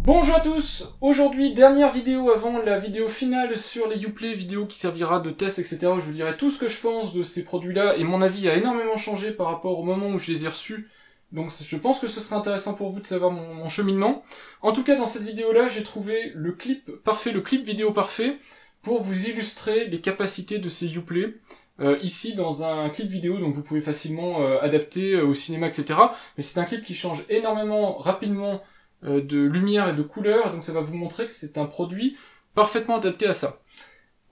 Bonjour à tous. Aujourd'hui, dernière vidéo avant la vidéo finale sur les Uplay, vidéo qui servira de test, etc. Je vous dirai tout ce que je pense de ces produits-là, et mon avis a énormément changé par rapport au moment où je les ai reçus. Donc je pense que ce sera intéressant pour vous de savoir mon cheminement. En tout cas, dans cette vidéo-là, j'ai trouvé le clip parfait, le clip vidéo parfait, pour vous illustrer les capacités de ces Uplay. Ici dans un clip vidéo, donc vous pouvez facilement adapter au cinéma, etc. Mais c'est un clip qui change énormément rapidement de lumière et de couleur, donc ça va vous montrer que c'est un produit parfaitement adapté à ça.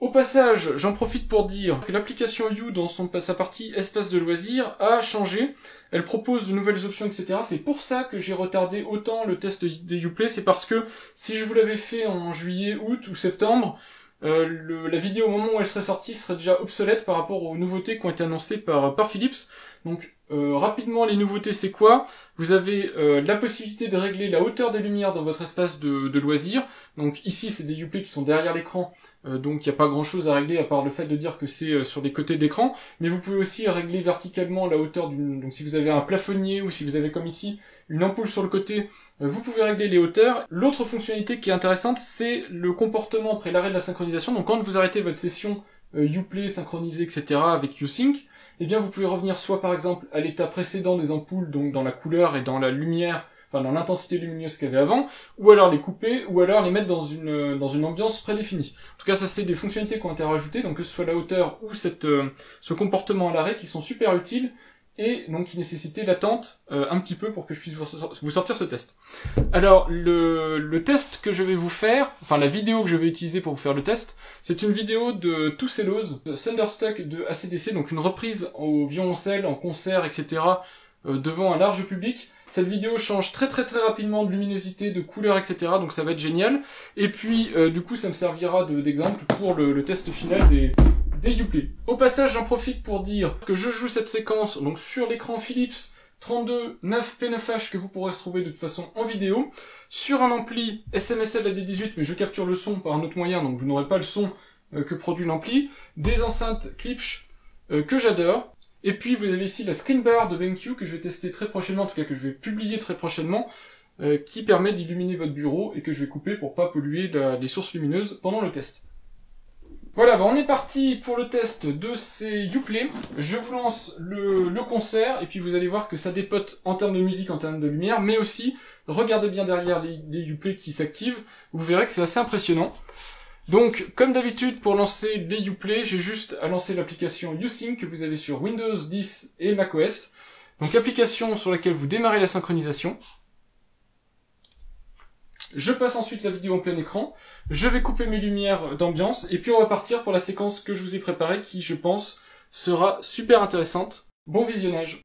Au passage, j'en profite pour dire que l'application You, dans sa partie espace de loisirs, a changé. Elle propose de nouvelles options, etc. C'est pour ça que j'ai retardé autant le test des Uplay, c'est parce que si je vous l'avais fait en juillet, août ou septembre, la vidéo au moment où elle serait sortie serait déjà obsolète par rapport aux nouveautés qui ont été annoncées par Philips. Donc rapidement, les nouveautés c'est quoi? Vous avez la possibilité de régler la hauteur des lumières dans votre espace de loisirs. Donc ici c'est des Uplay qui sont derrière l'écran, donc il n'y a pas grand chose à régler à part le fait de dire que c'est sur les côtés de l'écran. Mais vous pouvez aussi régler verticalement la hauteur donc si vous avez un plafonnier ou si vous avez comme ici une ampoule sur le côté, vous pouvez régler les hauteurs. L'autre fonctionnalité qui est intéressante, c'est le comportement après l'arrêt de la synchronisation. Donc quand vous arrêtez votre session Uplay synchronisée, etc. avec YouSync, eh bien vous pouvez revenir soit par exemple à l'état précédent des ampoules, donc dans la couleur et dans la lumière, enfin dans l'intensité lumineuse qu'il y avait avant, ou alors les couper, ou alors les mettre dans une ambiance prédéfinie. En tout cas, ça c'est des fonctionnalités qui ont été rajoutées, donc que ce soit la hauteur ou ce comportement à l'arrêt qui sont super utiles, et donc qui nécessitait l'attente un petit peu pour que je puisse vous sortir ce test. Alors le test que je vais vous faire, enfin la vidéo que je vais utiliser pour vous faire le test, c'est une vidéo de Two Cellos, Thunderstruck de AC/DC, donc une reprise au violoncelle, en concert, etc. Devant un large public. Cette vidéo change très rapidement de luminosité, de couleur, etc. Donc ça va être génial. Et puis du coup ça me servira d'exemple pour le test final des Uplay. Au passage, j'en profite pour dire que je joue cette séquence donc sur l'écran Philips 32 9P9H que vous pourrez retrouver de toute façon en vidéo, sur un ampli SMSL AD18, mais je capture le son par un autre moyen, donc vous n'aurez pas le son que produit l'ampli, des enceintes Klipsch que j'adore, et puis vous avez ici la screen bar de BenQ que je vais tester très prochainement, en tout cas que je vais publier très prochainement, qui permet d'illuminer votre bureau et que je vais couper pour pas polluer les sources lumineuses pendant le test. Voilà, on est parti pour le test de ces Uplay. Je vous lance le concert, et puis vous allez voir que ça dépote en termes de musique, en termes de lumière, mais aussi, regardez bien derrière les Uplay qui s'activent, vous verrez que c'est assez impressionnant. Donc, comme d'habitude, pour lancer les Uplay, j'ai juste à lancer l'application YouSync que vous avez sur Windows 10 et macOS. Donc, application sur laquelle vous démarrez la synchronisation. Je passe ensuite la vidéo en plein écran, je vais couper mes lumières d'ambiance, et puis on va partir pour la séquence que je vous ai préparée, qui, je pense, sera super intéressante. Bon visionnage.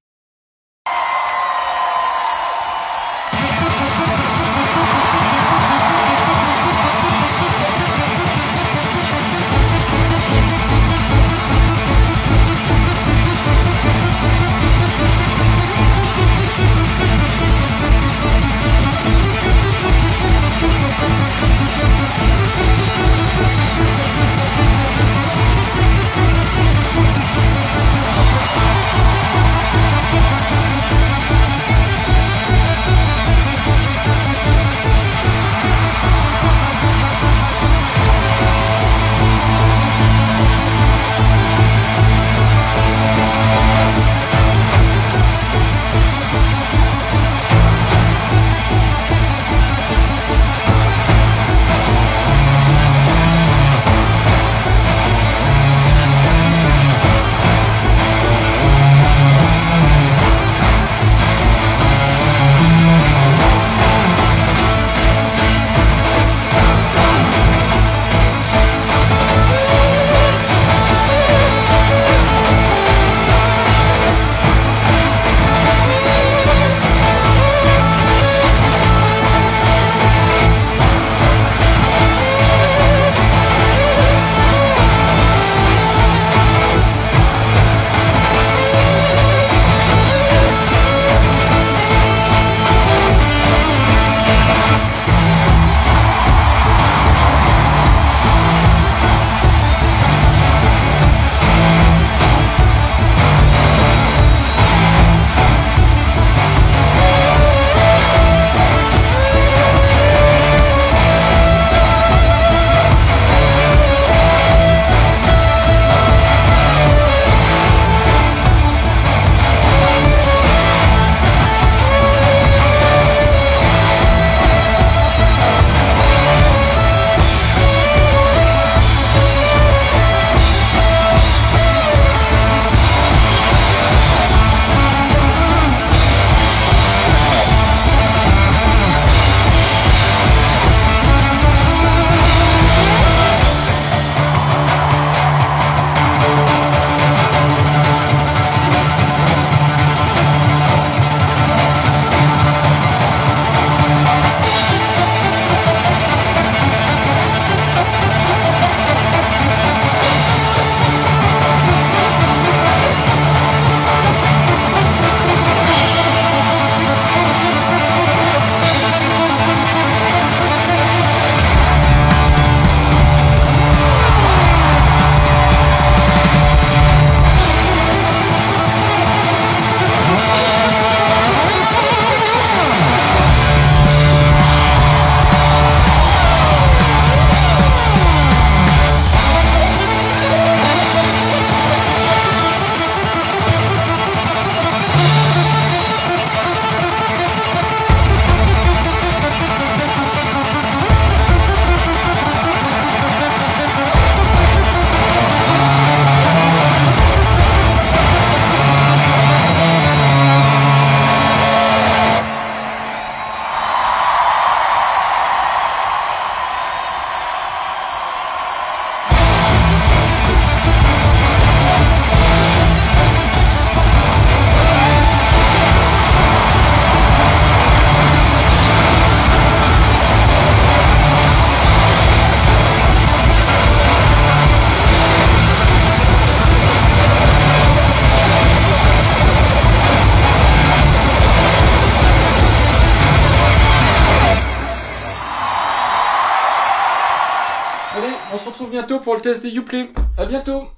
On se retrouve bientôt pour le test des Uplay. À bientôt.